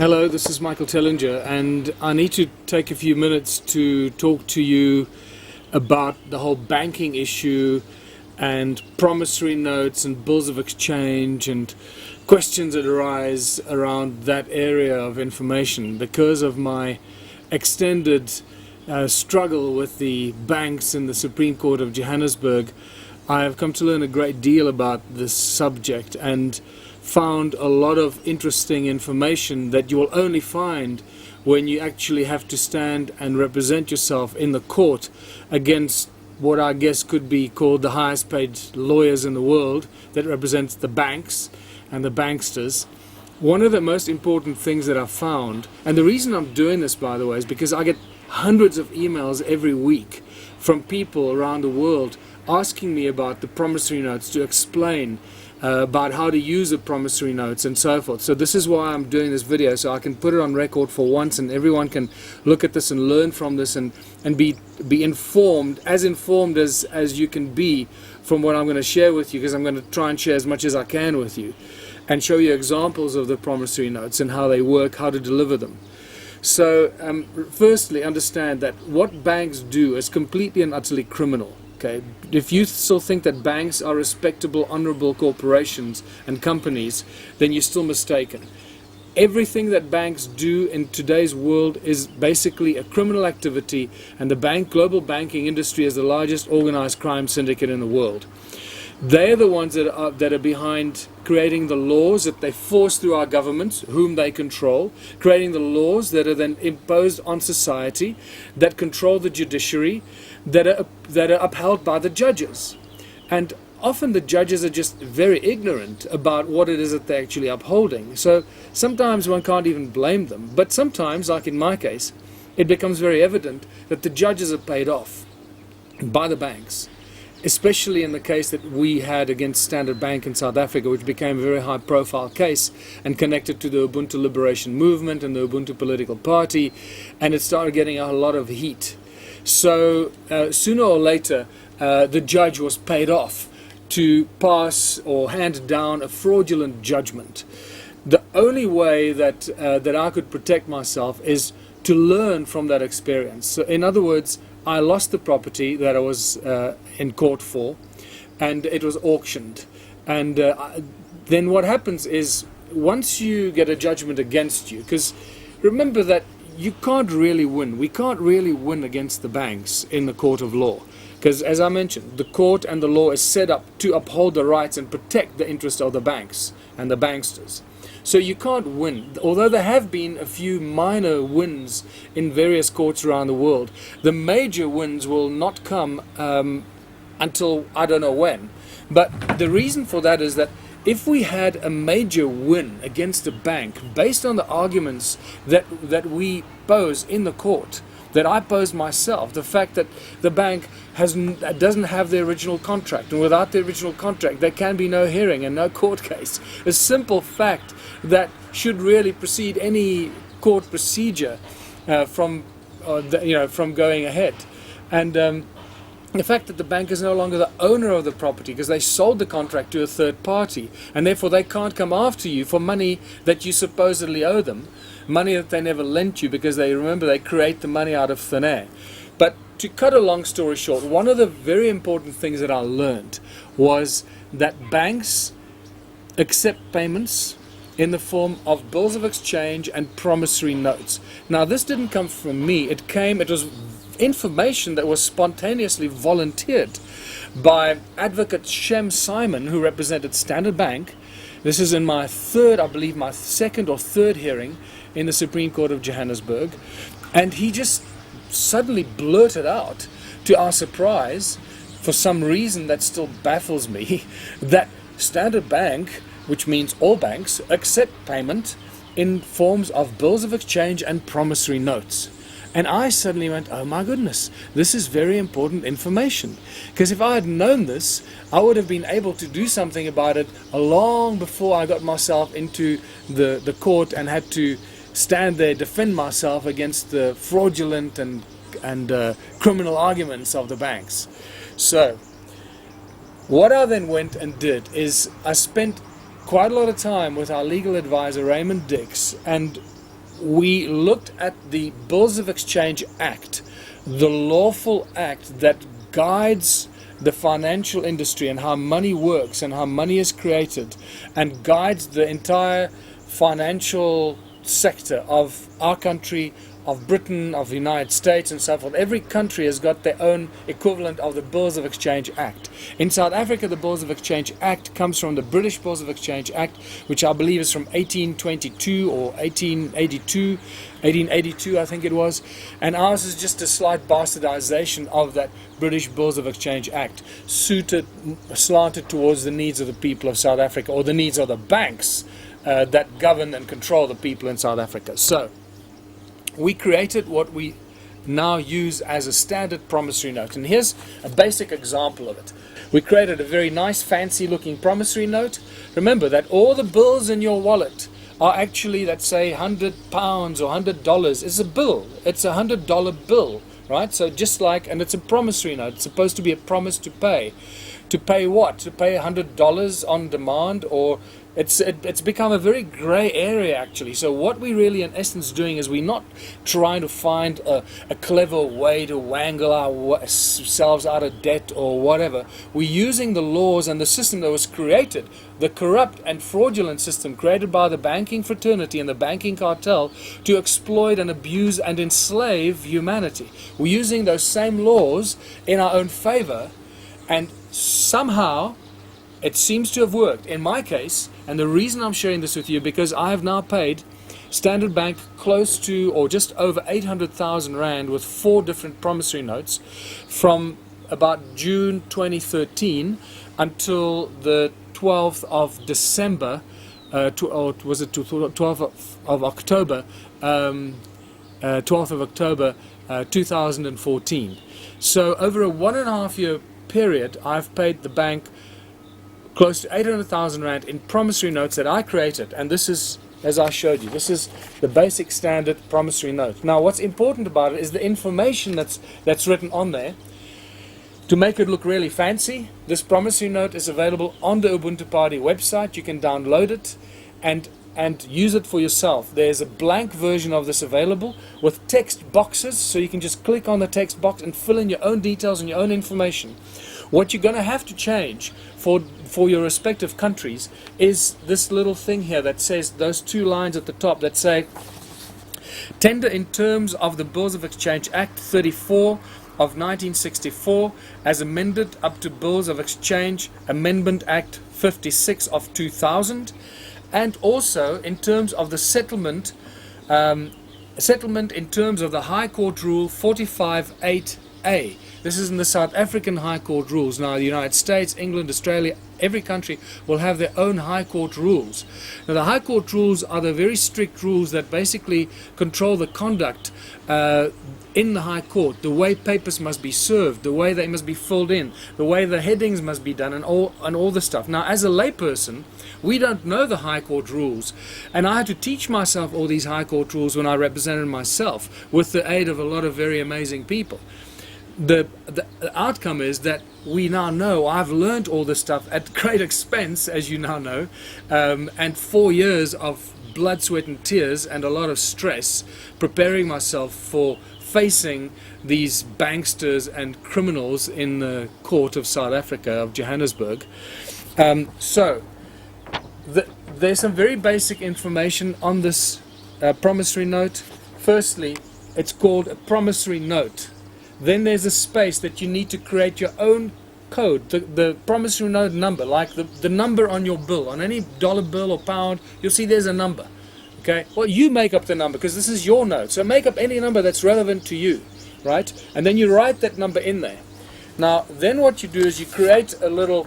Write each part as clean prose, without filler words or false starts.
Hello, this is Michael Tellinger, and I need to take a few minutes to talk to you about the whole banking issue and promissory notes and bills of exchange and questions that arise around that area of information because of my extended struggle with the banks in the Supreme Court of Johannesburg. I have come to learn a great deal about this subject and found a lot of interesting information that you will only find when you actually have to stand and represent yourself in the court against what I guess could be called the highest paid lawyers in the world that represents the banks and the banksters. One of the most important things that I've found, and the reason I'm doing this, by the way, is because I get hundreds of emails every week from people around the world asking me about the promissory notes, to explain about how to use the promissory notes and so forth. So this is why I'm doing this video, so I can put it on record for once and everyone can look at this and learn from this and be informed as you can be from what I'm going to share with you, because I'm going to try and share as much as I can with you and show you examples of the promissory notes and how they work, how to deliver them. So firstly, understand that what banks do is completely and utterly criminal. Okay. If you still think that banks are respectable, honorable corporations and companies, then you're still mistaken. Everything that banks do in today's world is basically a criminal activity, and the global banking industry is the largest organized crime syndicate in the world. They're the ones that are behind creating the laws that they force through our governments, whom they control, creating the laws that are then imposed on society, that control the judiciary, that are upheld by the judges. And often the judges are just very ignorant about what it is that they're actually upholding. So sometimes one can't even blame them. But sometimes, like in my case, it becomes very evident that the judges are paid off by the banks. Especially in the case that we had against Standard Bank in South Africa, which became a very high-profile case and connected to the Ubuntu Liberation Movement and the Ubuntu Political Party, and it started getting a lot of heat. So sooner or later, the judge was paid off to pass or hand down a fraudulent judgment. The only way that I could protect myself is to learn from that experience. So in other words, I lost the property that I was in court for, and it was auctioned. And then what happens is, once you get a judgment against you, because remember that you can't really win. We can't really win against the banks in the court of law. Because as I mentioned, the court and the law is set up to uphold the rights and protect the interests of the banks and the banksters. So you can't win. Although there have been a few minor wins in various courts around the world, the major wins will not come until I don't know when. But the reason for that is that if we had a major win against a bank based on the arguments that we pose in the court, that I posed myself, the fact that the bank doesn't have the original contract, and without the original contract there can be no hearing and no court case. A simple fact that should really precede any court procedure from going ahead. And the fact that the bank is no longer the owner of the property because they sold the contract to a third party, and therefore they can't come after you for money that you supposedly owe them, money that they never lent you, because they create the money out of thin air. But to cut a long story short, one of the very important things that I learned was that banks accept payments in the form of bills of exchange and promissory notes. Now, this didn't come from me. It was information that was spontaneously volunteered by Advocate Shem Simon, who represented Standard Bank. This is in my second or third hearing in the Supreme Court of Johannesburg. And he just suddenly blurted out, to our surprise, for some reason that still baffles me, that Standard Bank, which means all banks, accept payment in forms of bills of exchange and promissory notes. And I suddenly went, oh my goodness, this is very important information. Because if I had known this, I would have been able to do something about it long before I got myself into the court and had to stand there, defend myself against the fraudulent and criminal arguments of the banks. So, what I then went and did is I spent quite a lot of time with our legal advisor Raymond Dix, and we looked at the Bills of Exchange Act, the lawful act that guides the financial industry and how money works and how money is created, and guides the entire financial sector of our country, of Britain, of the United States, and so forth. Every country has got their own equivalent of the Bills of Exchange Act. In South Africa, the Bills of Exchange Act comes from the British Bills of Exchange Act, which I believe is from 1822 or 1882, I think it was. And ours is just a slight bastardization of that British Bills of Exchange Act, slanted towards the needs of the people of South Africa, or the needs of the banks that govern and control the people in South Africa. So we created what we now use as a standard promissory note. And here's a basic example of it. We created a very nice, fancy looking promissory note. Remember that all the bills in your wallet are actually, let's say, £100 or $100. It's a bill. It's a $100 bill, right? So just like, and it's a promissory note. It's supposed to be a promise to pay. To pay what? To pay $100 on demand, or it's become a very grey area actually. So what we really in essence doing is we're not trying to find a clever way to wangle ourselves out of debt or whatever. We're using the laws and the system that was created, the corrupt and fraudulent system created by the banking fraternity and the banking cartel, to exploit and abuse and enslave humanity. We're using those same laws in our own favor, and somehow it seems to have worked. In my case, and the reason I'm sharing this with you, because I have now paid Standard Bank close to or just over 800,000 Rand with 4 different promissory notes from about June 2013 until the 12th of December, or was it 12th of October, 12th of October 2014. So over a 1.5 year period, I've paid the bank close to 800,000 Rand in promissory notes that I created. And this is, as I showed you, this is the basic standard promissory note. Now what's important about it is the information that's written on there. To make it look really fancy, this promissory note is available on the Ubuntu Party website. You can download it and use it for yourself. There's a blank version of this available with text boxes, so you can just click on the text box and fill in your own details and your own information. What you're going to have to change for your respective countries is this little thing here that says, those 2 lines at the top that say, tender in terms of the Bills of Exchange Act 34 of 1964 as amended up to Bills of Exchange Amendment Act 56 of 2000, and also in terms of the settlement in terms of the High Court Rule 45.8a. This is in the South African High Court rules. Now the United States, England, Australia, every country will have their own High Court rules. Now the High Court rules are the very strict rules that basically control the conduct in the High Court, the way papers must be served, the way they must be filled in, the way the headings must be done, and all the stuff. Now as a layperson, we don't know the High Court rules, and I had to teach myself all these High Court rules when I represented myself with the aid of a lot of very amazing people. The outcome is that we now know, I've learned all this stuff at great expense, as you now know, and 4 years of blood, sweat and tears and a lot of stress preparing myself for facing these banksters and criminals in the court of South Africa, of Johannesburg. There's some very basic information on this promissory note. Firstly, it's called a promissory note. Then there's a space that you need to create your own code, the promissory note number, like the number on your bill, on any dollar bill or pound, you'll see there's a number. Okay, well, you make up the number because this is your note, so make up any number that's relevant to you, right? And then you write that number in there. Now then what you do is you create a little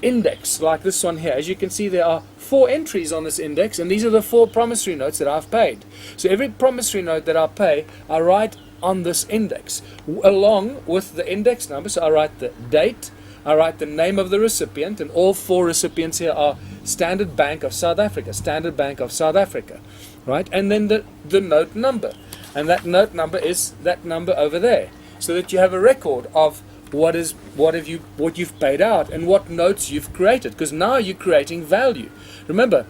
index like this one here. As you can see, there are 4 entries on this index, and these are the 4 promissory notes that I've paid. So every promissory note that I pay, I write on this index along with the index number. So I write the date, I write the name of the recipient, and all 4 recipients here are Standard Bank of South Africa, Standard Bank of South Africa, right? And then the note number, and that note number is that number over there, so that you have a record of what you've paid out and what notes you've created, because now you're creating value. Remember,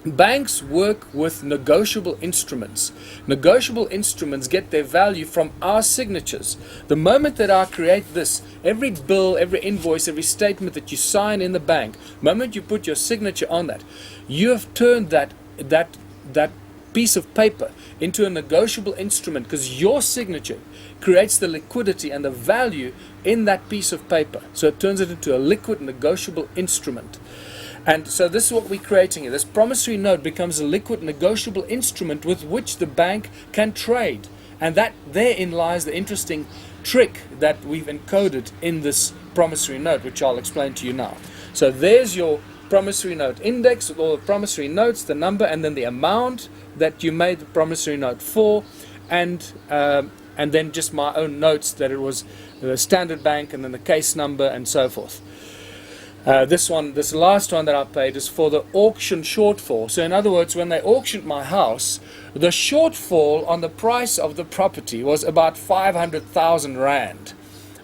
Banks work with negotiable instruments. Negotiable instruments get their value from our signatures. The moment that I create this, every bill, every invoice, every statement that you sign in the bank, the moment you put your signature on that, you have turned that piece of paper into a negotiable instrument, because your signature creates the liquidity and the value in that piece of paper. So it turns it into a liquid negotiable instrument. And so this is what we're creating here. This promissory note becomes a liquid negotiable instrument with which the bank can trade. And that therein lies the interesting trick that we've encoded in this promissory note, which I'll explain to you now. So there's your promissory note index with all the promissory notes, the number, and then the amount that you made the promissory note for, and then just my own notes that it was the Standard Bank, and then the case number, and so forth. This last one that I paid is for the auction shortfall. So in other words, when they auctioned my house, the shortfall on the price of the property was about 500,000 rand,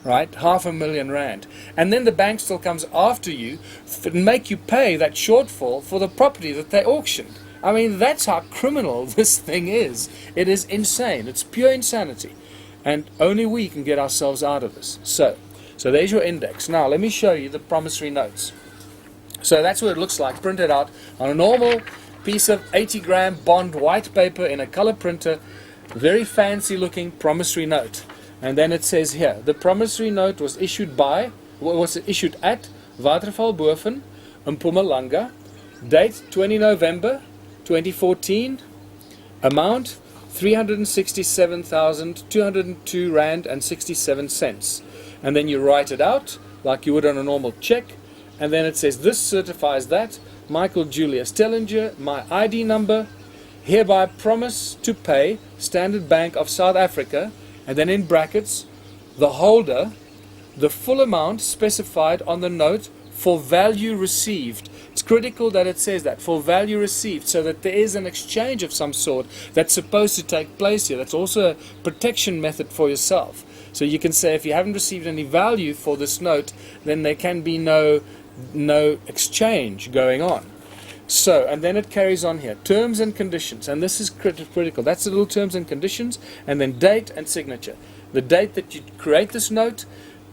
right? 500,000 rand. And then the bank still comes after you and make you pay that shortfall for the property that they auctioned. I mean, that's how criminal this thing is. It is insane. It's pure insanity. And only we can get ourselves out of this. So there's your index. Now let me show you the promissory notes. So that's what it looks like printed out on a normal piece of 80-gram bond white paper in a color printer. Very fancy looking promissory note. And then it says here, the promissory note was issued at Watervalboven, Mpumalanga, date 20 November 2014, amount 367,202 rand and 67 cents. And then you write it out like you would on a normal check, and then it says this certifies that Michael Julius Tellinger, my ID number, hereby promise to pay Standard Bank of South Africa, and then in brackets, the holder, the full amount specified on the note for value received. It's critical that it says that, for value received, so that there is an exchange of some sort that's supposed to take place here. That's also a protection method for yourself. So you can say if you haven't received any value for this note, then there can be no exchange going on. So, and then it carries on here, terms and conditions, and this is critical. That's the little terms and conditions, and then date and signature. The date that you create this note,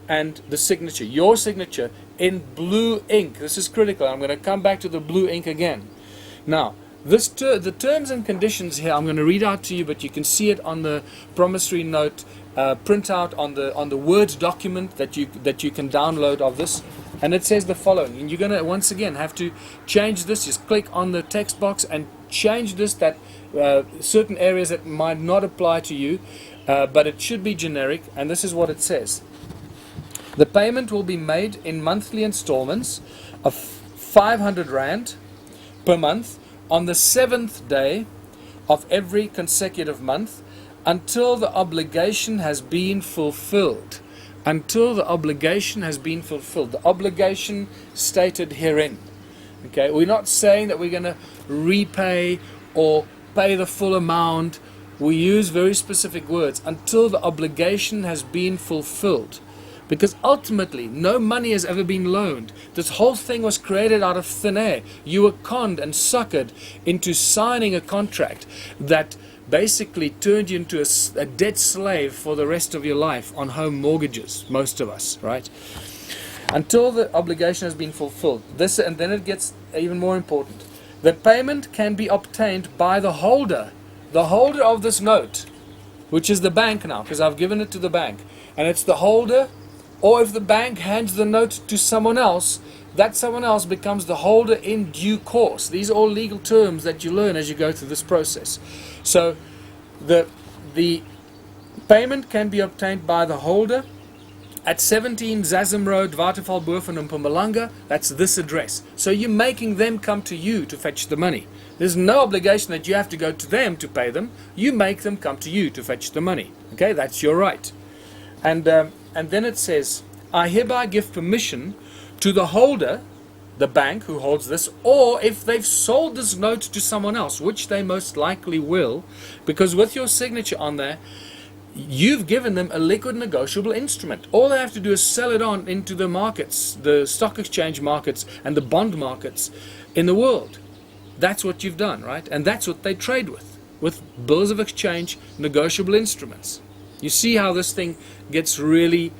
and the signature, your signature in blue ink. This is critical. I'm going to come back to the blue ink again. Now, the terms and conditions here I'm going to read out to you, but you can see it on the promissory note printout on the Word document that you can download of this, and it says the following. And you're going to once again have to change this. Just click on the text box and change this, that certain areas that might not apply to you, but it should be generic. And this is what it says. The payment will be made in monthly installments of 500 rand per month on the 7th day of every consecutive month until the obligation has been fulfilled. Until the obligation has been fulfilled. The obligation stated herein. Okay, we're not saying that we're going to repay or pay the full amount. We use very specific words. Until the obligation has been fulfilled. Because ultimately, no money has ever been loaned. This whole thing was created out of thin air. You were conned and suckered into signing a contract that basically turned you into a debt slave for the rest of your life on home mortgages, most of us, right? Until the obligation has been fulfilled. This, and then it gets even more important. The payment can be obtained by the holder of this note, which is the bank now, because I've given it to the bank. And it's the holder. Or if the bank hands the note to someone else, that someone else becomes the holder in due course. These are all legal terms that you learn as you go through this process. So the payment can be obtained by the holder at 17 Zazim Road, Watervalboven in Mpumalanga. That's this address. So you're making them come to you to fetch the money. There's no obligation that you have to go to them to pay them. You make them come to you to fetch the money. Okay, that's your right. And then it says, I hereby give permission to the holder, the bank who holds this, or if they've sold this note to someone else, which they most likely will, because with your signature on there, you've given them a liquid negotiable instrument. All they have to do is sell it on into the markets, the stock exchange markets and the bond markets in the world. That's what you've done, right? And that's what they trade with bills of exchange, negotiable instruments. You see how this thing gets really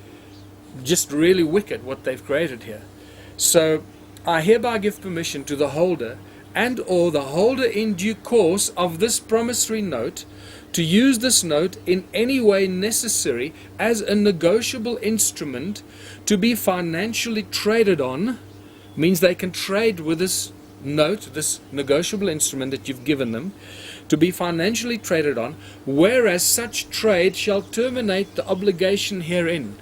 wicked, what they've created here. So I hereby give permission to the holder and or the holder in due course of this promissory note to use this note in any way necessary as a negotiable instrument to be financially traded on. Means they can trade with this note, this negotiable instrument that you've given them, to be financially traded on, whereas such trade shall terminate the obligation herein.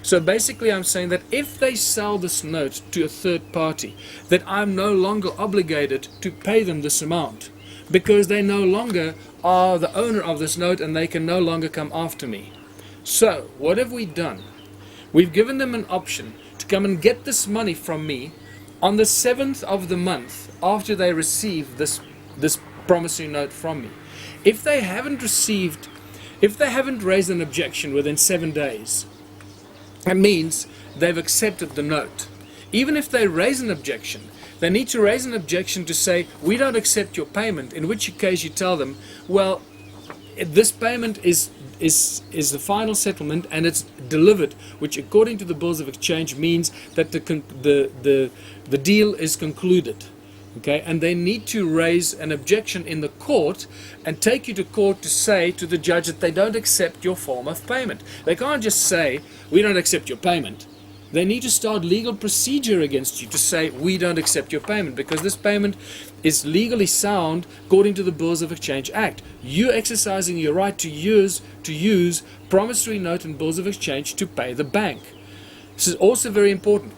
So basically I'm saying that if they sell this note to a third party, that I'm no longer obligated to pay them this amount, because they no longer are the owner of this note and they can no longer come after me. So what have we done? We've given them an option to come and get this money from me on the 7th of the month after they receive this promissory note from me. If they haven't raised an objection within 7 days, that means they've accepted the note. Even if they raise an objection, they need to raise an objection to say, we don't accept your payment, in which case you tell them, well, this payment is the final settlement and it's delivered, which according to the bills of exchange means that the deal is concluded. Okay, and they need to raise an objection in the court and take you to court to say to the judge that they don't accept your form of payment. They can't just say, we don't accept your payment. They need to start legal procedure against you to say, we don't accept your payment, because this payment is legally sound according to the Bills of Exchange Act. You exercising your right to use promissory note and bills of exchange to pay the bank. This is also very important.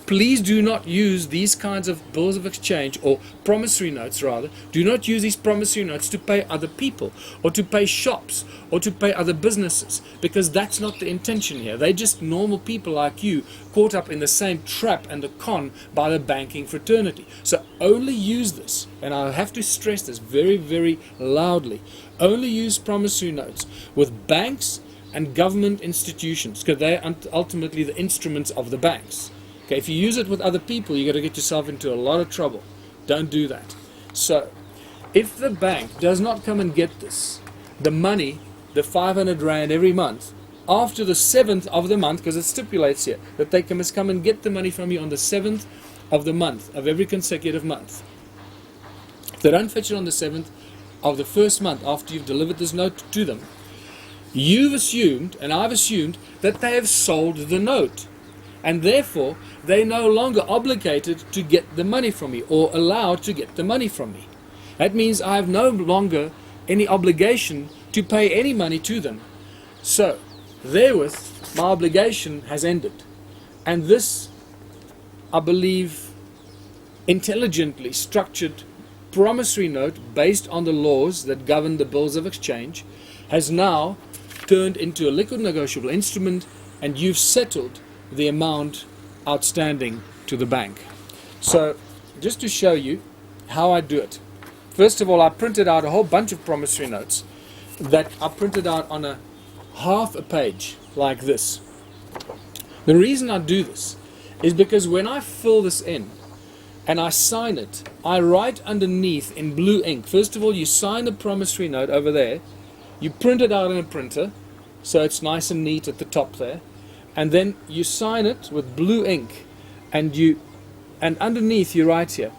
Please do not use these kinds of bills of exchange, or promissory notes rather. Do not use these promissory notes to pay other people or to pay shops or to pay other businesses, because that's not the intention here. They're just normal people like you caught up in the same trap and the con by the banking fraternity. So only use this, and I have to stress this very, very loudly, only use promissory notes with banks and government institutions, because they are ultimately the instruments of the banks. Okay, if you use it with other people, you're going to get yourself into a lot of trouble. Don't do that. So, if the bank does not come and get this, the money, the 500 Rand every month, after the 7th of the month, because it stipulates here that they must come and get the money from you on the 7th of the month, of every consecutive month. If they don't fetch it on the 7th of the first month after you've delivered this note to them, you've assumed, and I've assumed, that they have sold the note. And therefore, they're no longer obligated to get the money from me, or allowed to get the money from me. That means I have no longer any obligation to pay any money to them. So, therewith, my obligation has ended. And this, I believe, intelligently structured promissory note based on the laws that govern the bills of exchange has now turned into a liquid negotiable instrument, and you've settled the amount outstanding to the bank. So just to show you how I do it, first of all, I printed out a whole bunch of promissory notes that I printed out on a half a page like this. The reason I do this is because when I fill this in and I sign it, I write underneath in blue ink. First of all, you sign the promissory note over there, you print it out in a printer so it's nice and neat at the top there, and then you sign it with blue ink, and underneath you write here,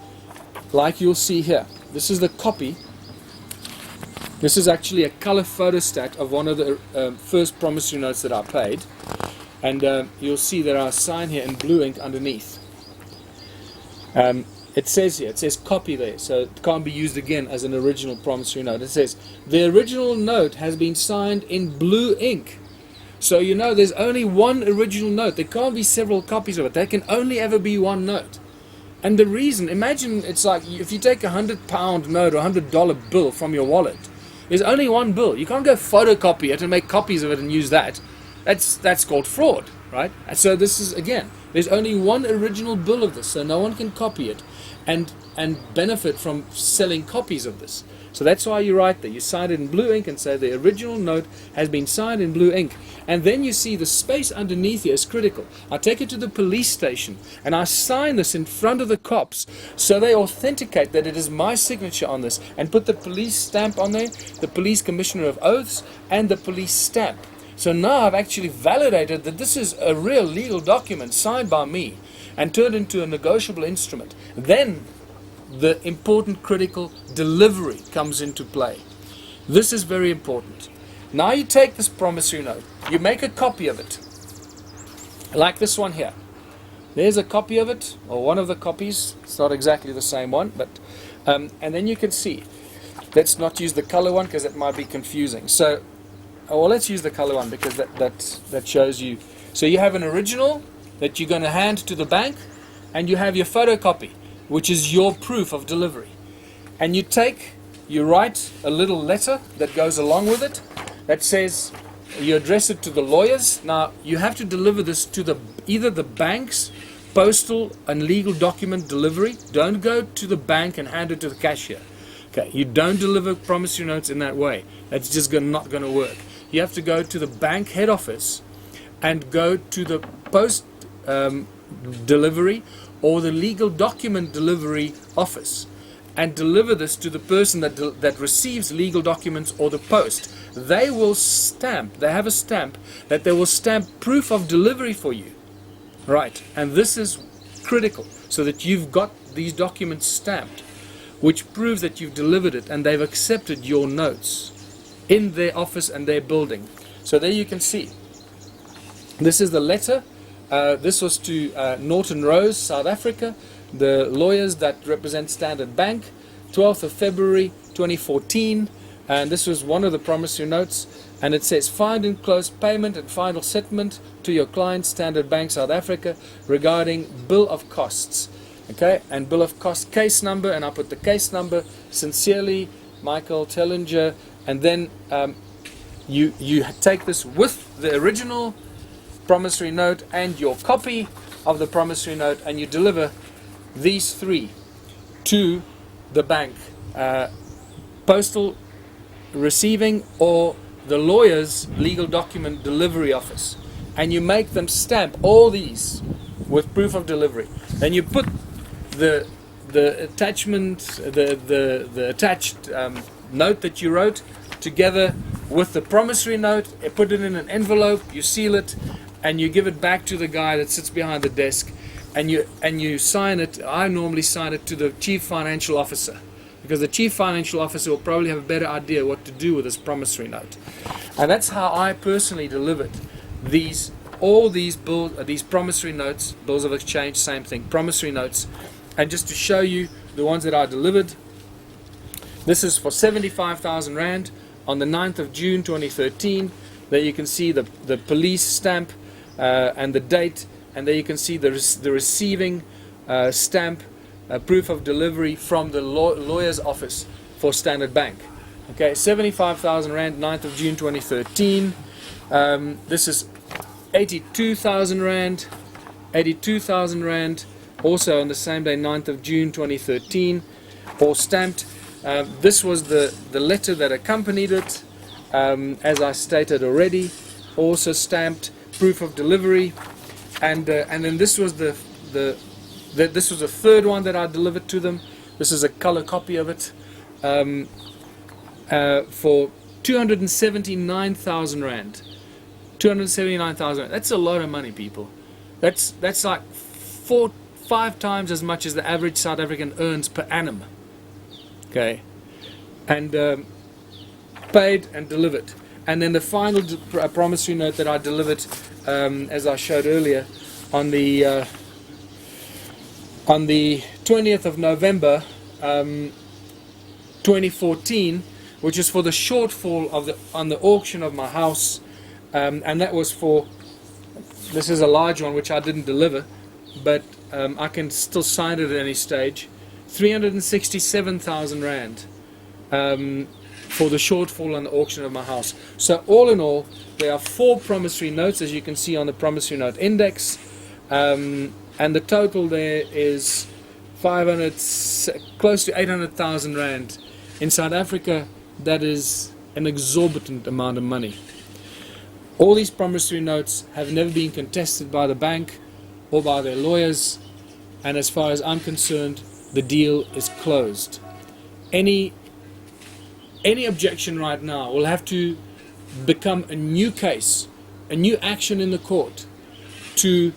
like you'll see here. This is the copy. This is actually a color photostat of one of the first promissory notes that I paid, and you'll see that I sign here in blue ink underneath. It says here, it says copy there, so it can't be used again as an original promissory note. It says the original note has been signed in blue ink. So you know there's only one original note. There can't be several copies of it. There can only ever be one note. And the reason, imagine it's like if you take £100 note or $100 bill from your wallet, there's only one bill. You can't go photocopy it and make copies of it and use that. That's called fraud. right? And so this is, again, there's only one original bill of this, so no one can copy it and benefit from selling copies of this. So that's why you write there, you sign it in blue ink and say the original note has been signed in blue ink. And then you see the space underneath here is critical. I take it to the police station and I sign this in front of the cops so they authenticate that it is my signature on this and put the police stamp on there, the police commissioner of oaths and the police stamp. So now I've actually validated that this is a real legal document signed by me and turned into a negotiable instrument. Then the important critical delivery comes into play. This is very important. Now you take this promissory note, you make a copy of it, like this one here. There's a copy of it, or one of the copies. It's not exactly the same one, but and then you can see. Let's not use the color one because it might be confusing. So, well, let's use the color one because that shows you. So you have an original that you're going to hand to the bank, and you have your photocopy, which is your proof of delivery. And you write a little letter that goes along with it that says, you address it to the lawyers. Now, you have to deliver this to either the bank's postal and legal document delivery. Don't go to the bank and hand it to the cashier. Okay, you don't deliver promissory notes in that way. That's just not going to work. You have to go to the bank head office and go to the post delivery or the legal document delivery office and deliver this to the person that receives legal documents or the post. They will stamp, they have a stamp that they will stamp proof of delivery for you. Right, and this is critical so that you've got these documents stamped, which proves that you've delivered it and they've accepted your notes in their office and their building. So there you can see. This is the letter. This was to Norton Rose, South Africa, the lawyers that represent Standard Bank, 12th of February 2014, and this was one of the promissory notes, and it says, find and close payment and final settlement to your client, Standard Bank, South Africa, regarding bill of costs. Okay, and bill of cost case number, and I put the case number, sincerely, Michael Tellinger, and then you take this with the original promissory note and your copy of the promissory note, and you deliver these three to the bank, postal receiving or the lawyer's legal document delivery office, and you make them stamp all these with proof of delivery. Then you put the attachment, the attached note that you wrote together with the promissory note, put it in an envelope, you seal it, and you give it back to the guy that sits behind the desk, and you sign it. I normally sign it to the chief financial officer, because the chief financial officer will probably have a better idea what to do with this promissory note. And that's how I personally delivered all these promissory notes, bills of exchange, same thing, promissory notes. And just to show you the ones that I delivered, this is for 75,000 Rand on the 9th of June 2013. There you can see the police stamp and the date, and there you can see the receiving stamp, proof of delivery from the lawyer's office for Standard Bank. Okay, 75,000 Rand, 9th of June 2013. This is 82,000 Rand, 82,000 Rand, also on the same day, 9th of June 2013, all stamped. This was the letter that accompanied it, as I stated already, also stamped, proof of delivery, and then this was this was the third one that I delivered to them. This is a color copy of it, for 279,000 Rand. 279,000 Rand. That's a lot of money, people. That's like 4-5 times as much as the average South African earns per annum. Okay, and paid and delivered. And then the final promissory note that I delivered, as I showed earlier, on the 20th of November 2014, which is for the shortfall on the auction of my house, and that was for, this is a large one which I didn't deliver, but I can still sign it at any stage, 367,000 Rand. for the shortfall on the auction of my house. So all in all, there are 4 promissory notes, as you can see on the promissory note index, and the total there is 500, close to 800,000 rand. In South Africa, that is an exorbitant amount of money. All these promissory notes have never been contested by the bank or by their lawyers, and as far as I'm concerned, the deal is closed. Any objection right now will have to become a new case, a new action in the court to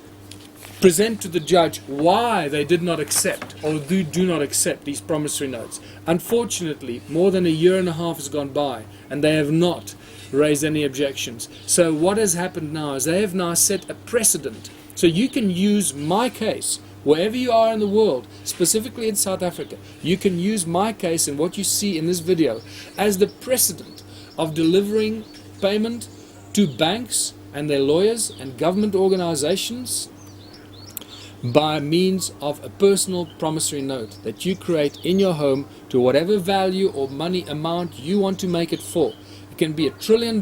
present to the judge why they did not accept or do not accept these promissory notes. Unfortunately, more than a year and a half has gone by and they have not raised any objections. So what has happened now is they have now set a precedent. So you can use my case wherever you are in the world, specifically in South Africa. You can use my case and what you see in this video as the precedent of delivering payment to banks and their lawyers and government organizations by means of a personal promissory note that you create in your home to whatever value or money amount you want to make it for. It can be $1 trillion,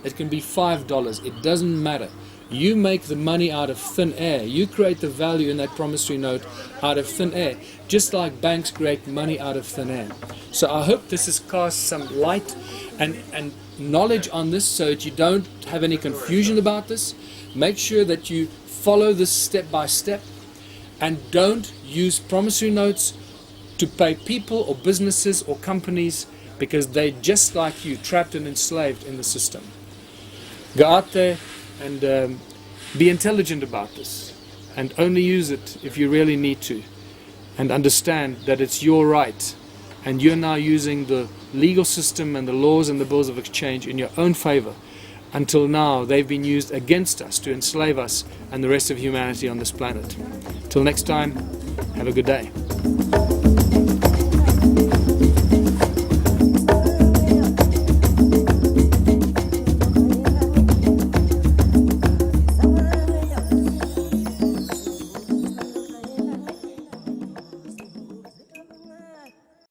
it can be $5, it doesn't matter. You make the money out of thin air. You create the value in that promissory note out of thin air, just like banks create money out of thin air. So I hope this has cast some light and knowledge on this so that you don't have any confusion about this. Make sure that you follow this step by step and don't use promissory notes to pay people or businesses or companies because they're just like you, trapped and enslaved in the system. Go out there and be intelligent about this and only use it if you really need to, and understand that it's your right and you're now using the legal system and the laws and the bills of exchange in your own favor. Until now, they've been used against us to enslave us and the rest of humanity on this planet. Till next time, have a good day.